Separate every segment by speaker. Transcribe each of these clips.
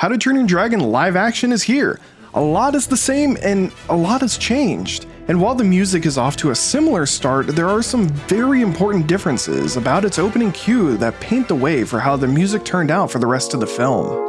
Speaker 1: How to Train Your Dragon live action is here. A lot is the same and a lot has changed. And while the music is off to a similar start, there are some very important differences about its opening cue that paint the way for how the music turned out for the rest of the film.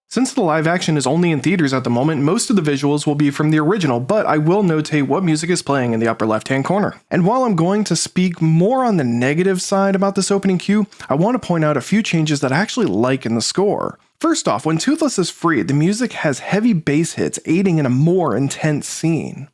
Speaker 1: Since the live action is only in theaters at the moment, most of the visuals will be from the original, but I will notate what music is playing in the upper left hand corner. And while I'm going to speak more on the negative side about this opening cue, I want to point out a few changes that I actually like in the score. First off, when Toothless is freed, the music has heavy bass hits aiding in a more intense scene.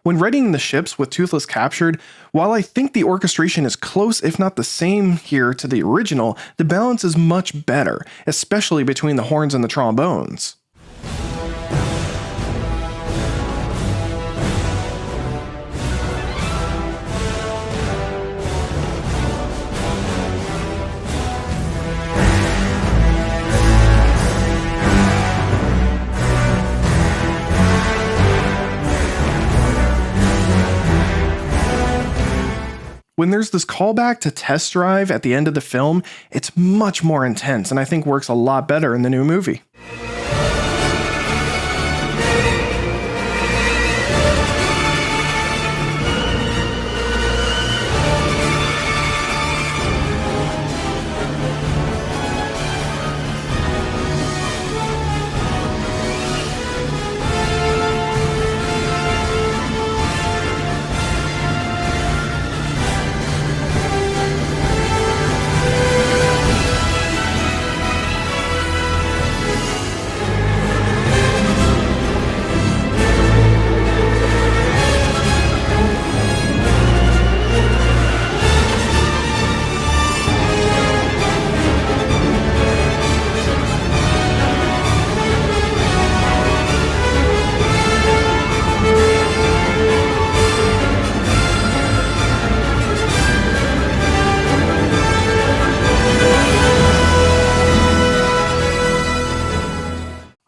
Speaker 1: When readying the ships with Toothless captured, while I think the orchestration is close if not the same here to the original, the balance is much better, especially between the horns and the trombones. When there's this callback to Test Drive at the end of the film, it's much more intense and I think works a lot better in the new movie.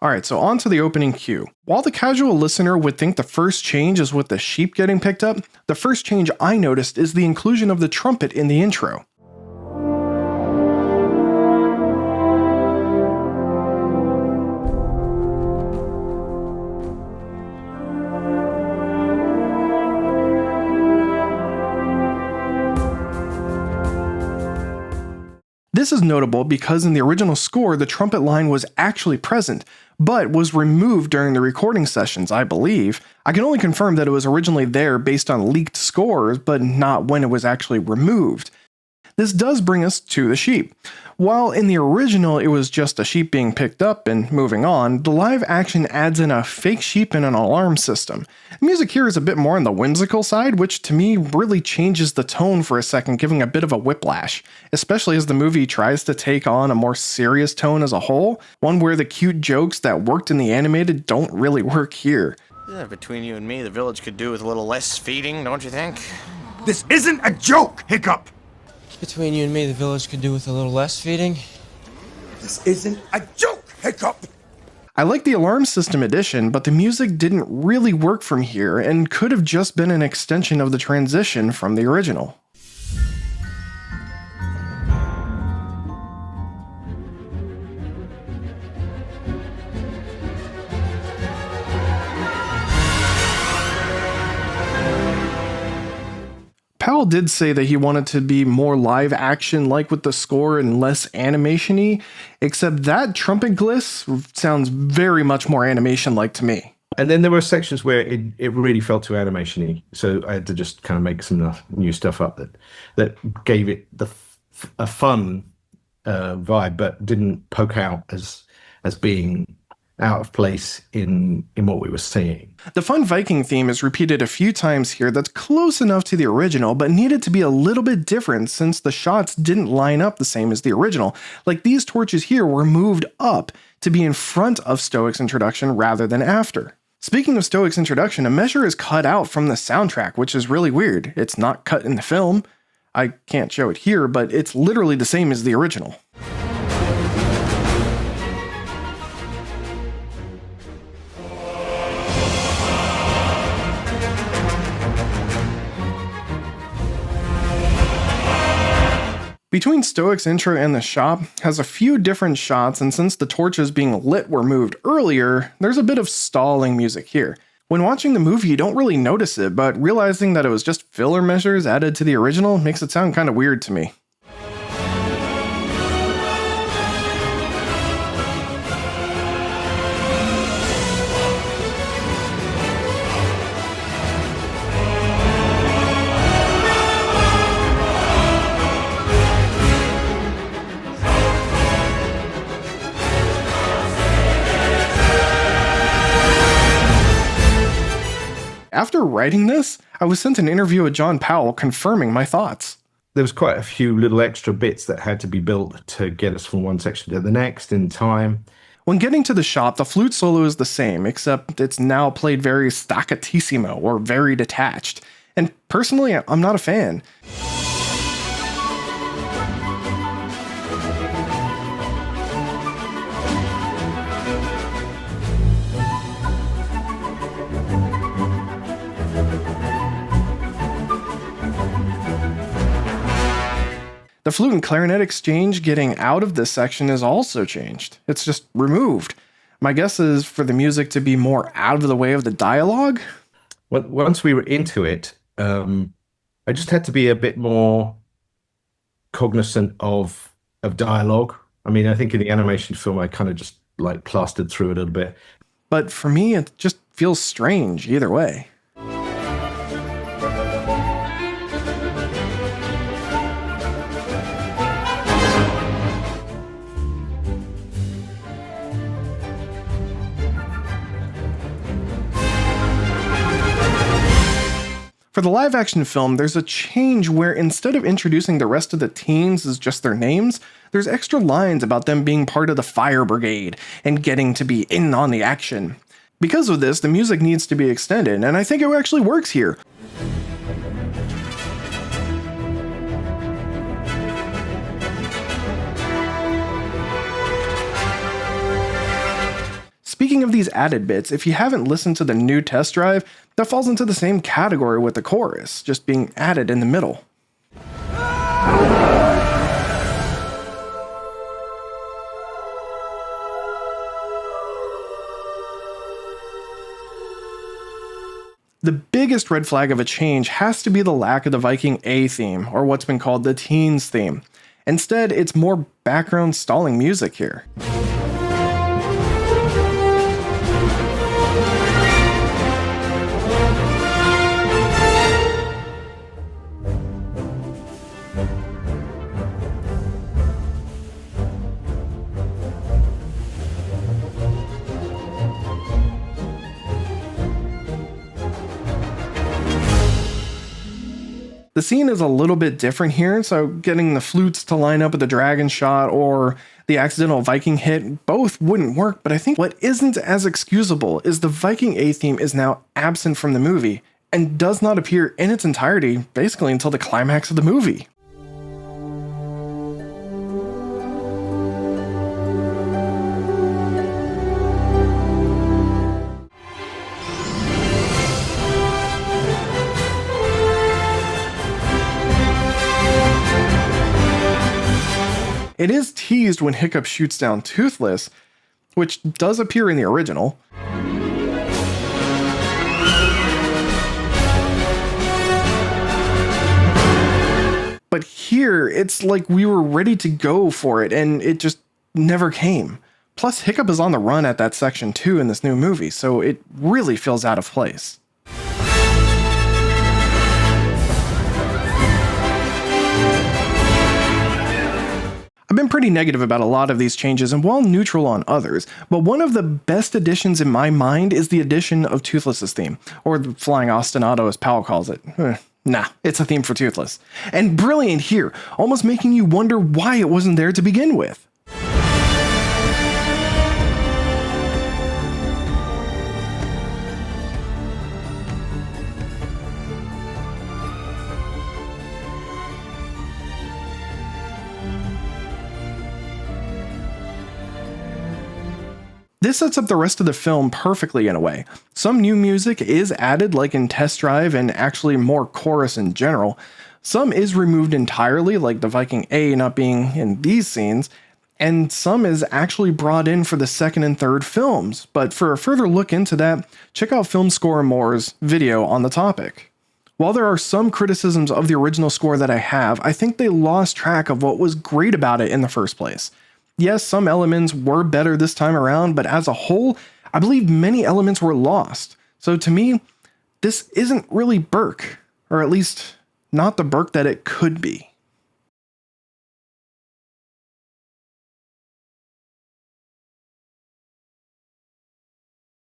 Speaker 1: Alright, so on to the opening cue. While the casual listener would think the first change is with the sheep getting picked up, the first change I noticed is the inclusion of the trumpet in the intro. This is notable because in the original score, the trumpet line was actually present, but was removed during the recording sessions, I believe. I can only confirm that it was originally there based on leaked scores, but not when it was actually removed. This does bring us to the sheep. While in the original it was just a sheep being picked up and moving on, the live action adds in a fake sheep and an alarm system. The music here is a bit more on the whimsical side, which to me really changes the tone for a second, giving a bit of a whiplash, especially as the movie tries to take on a more serious tone as a whole, one where the cute jokes that worked in the animated don't really work here.
Speaker 2: Yeah, between you and me, the village could do with a little less feeding, don't you think?
Speaker 3: This isn't a joke, Hiccup!
Speaker 4: Between you and me, the village could do with a little less feeding.
Speaker 3: This isn't a joke, Hiccup!
Speaker 1: I like the alarm system addition, but the music didn't really work from here and could have just been an extension of the transition from the original. Powell did say that he wanted to be more live action like with the score and less animation-y, except that trumpet gliss sounds very much more animation-like to me.
Speaker 5: And then there were sections where it really felt too animation-y, so I had to just kind of make some new stuff up that gave it a fun vibe, but didn't poke out as being out of place in what we were seeing.
Speaker 1: The fun Viking theme is repeated a few times here that's close enough to the original, but needed to be a little bit different since the shots didn't line up the same as the original. Like these torches here were moved up to be in front of Stoic's introduction rather than after. Speaking of Stoic's introduction, a measure is cut out from the soundtrack, which is really weird. It's not cut in the film. I can't show it here, but it's literally the same as the original. Between Stoic's intro and the shop has a few different shots, and since the torches being lit were moved earlier, there's a bit of stalling music here. When watching the movie, you don't really notice it, but realizing that it was just filler measures added to the original makes it sound kind of weird to me. After writing this, I was sent an interview with John Powell confirming my thoughts.
Speaker 5: There was quite a few little extra bits that had to be built to get us from one section to the next in time.
Speaker 1: When getting to the shop, the flute solo is the same, except it's now played very staccatissimo or very detached. And personally, I'm not a fan. The flute and clarinet exchange getting out of this section is also changed. It's just removed. My guess is for the music to be more out of the way of the dialogue.
Speaker 5: Once we were into it, I just had to be a bit more cognizant of dialogue. I mean, I think in the animation film, I kind of just like plastered through it a little bit.
Speaker 1: But for me, it just feels strange either way. For the live-action film, there's a change where instead of introducing the rest of the teens as just their names, there's extra lines about them being part of the fire brigade and getting to be in on the action. Because of this, the music needs to be extended, and I think it actually works here. Speaking of these added bits, if you haven't listened to the new test drive, that falls into the same category with the chorus, just being added in the middle. The biggest red flag of a change has to be the lack of the Viking A theme, or what's been called the teens theme. Instead, it's more background stalling music here. The scene is a little bit different here, so getting the flutes to line up with the dragon shot or the accidental Viking hit both wouldn't work, but I think what isn't as excusable is the Viking A theme is now absent from the movie and does not appear in its entirety basically until the climax of the movie. It is teased when Hiccup shoots down Toothless, which does appear in the original. But here, it's like we were ready to go for it, and it just never came. Plus, Hiccup is on the run at that section too in this new movie, so it really feels out of place. I've been pretty negative about a lot of these changes and while neutral on others, but one of the best additions in my mind is the addition of Toothless's theme, or the Flying Ostinato as Powell calls it. Nah, it's a theme for Toothless. And brilliant here, almost making you wonder why it wasn't there to begin with. This sets up the rest of the film perfectly in a way. Some new music is added, like in Test Drive, and actually more chorus in general. Some is removed entirely, like the Viking A not being in these scenes, and some is actually brought in for the second and third films. But for a further look into that, check out Film Score and More's video on the topic. While there are some criticisms of the original score that I have, I think they lost track of what was great about it in the first place. Yes, some elements were better this time around, but as a whole, I believe many elements were lost. So to me, this isn't really Berk, or at least not the Berk that it could be.